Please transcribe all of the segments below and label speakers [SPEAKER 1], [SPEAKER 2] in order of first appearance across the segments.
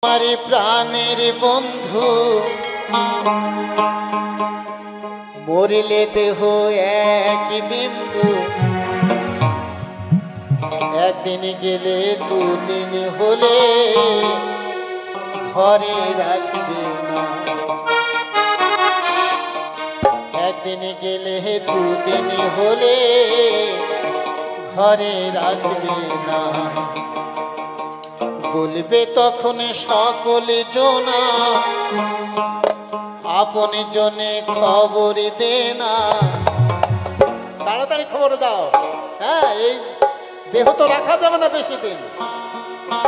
[SPEAKER 1] हमारे प्राणेर बंधु मरिले देह एक बिंदु एक दिन गेले दुदिन होले घरे राखबे ना एक दिन गेले दुदिन होले घरे राखबे ना बोलबे तखन सकले जोना अपने जने खबर देना ताड़ाताड़ी खबर दाओ। हाँ देह तो रखा जाबे ना बेशी दिन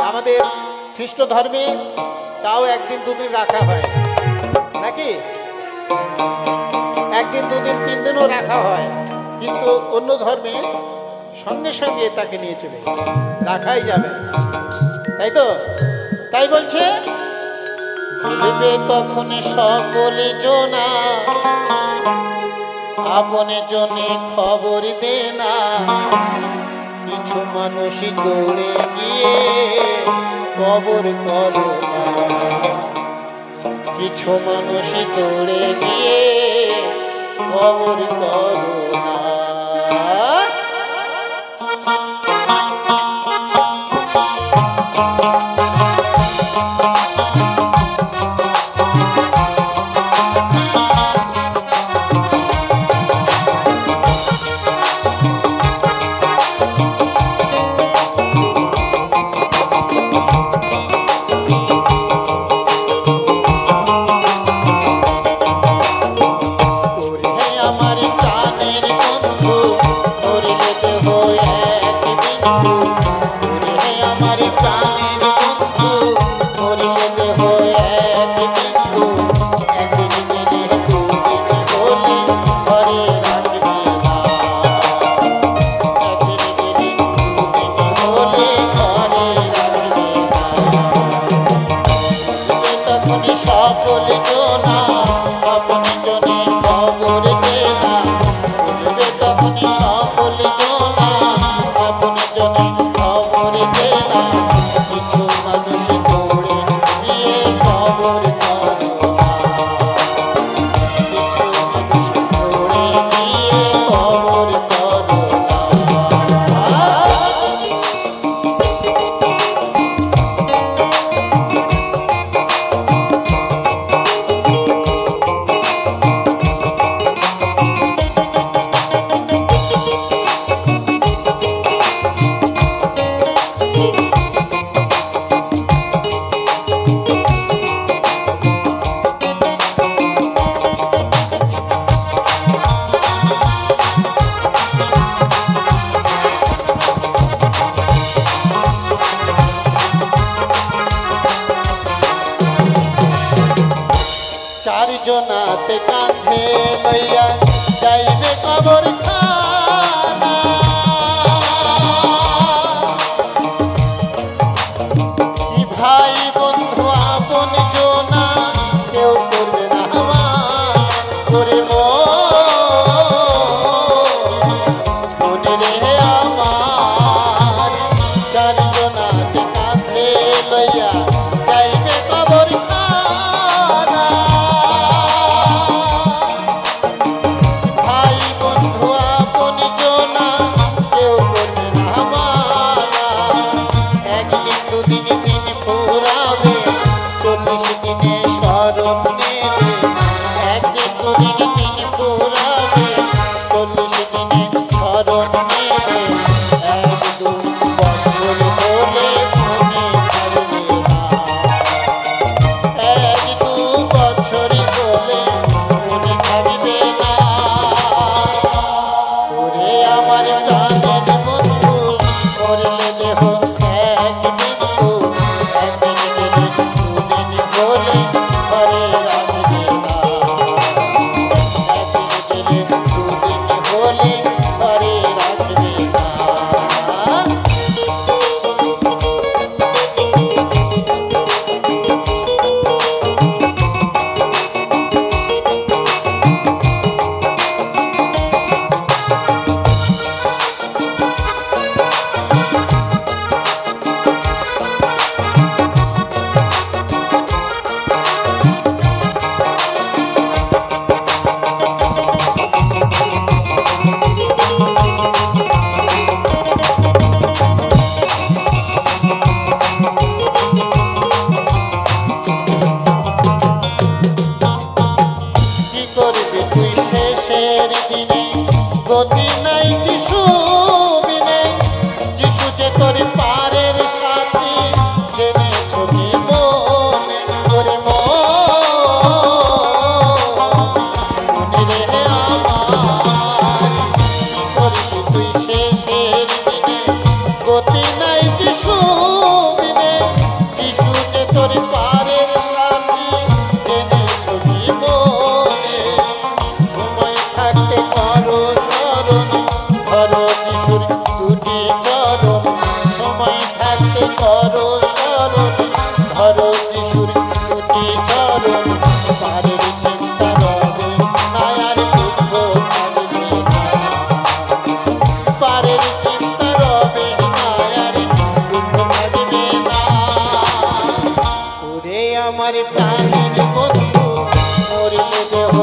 [SPEAKER 1] आमादेर ख्रिस्ट धर्मे ताओ एक दिन दुदिन रखा है नाकि एक दिन दुदिन तीन दिनों रखा है किन्तु अन्य धर्मे संगे संगे ताके निये चले रखाई जाबे ताई तो ताई बोलछे बोलबे तखन सकले जोना अपने जने खबर देना किछु मानुष दौड़े गिये खबर करो ना किछु मानुष दौड़े गिये खबर करो ना। जोनाते कांधे लइया जाइबे कबर खाना कि भाई बंधु आपन जोना केउ करबे ना हमार करे मने रे आमार चार जोनाते कांधे लइया जाइबे कबर बोले কি চরণ পারের চিন্তা রবে না আর দুঃখ থাকবে না পারের চিন্তা রবে না আর দুঃখ থাকবে না ওরে আমার প্রাণের বন্ধু মরিলে দেহ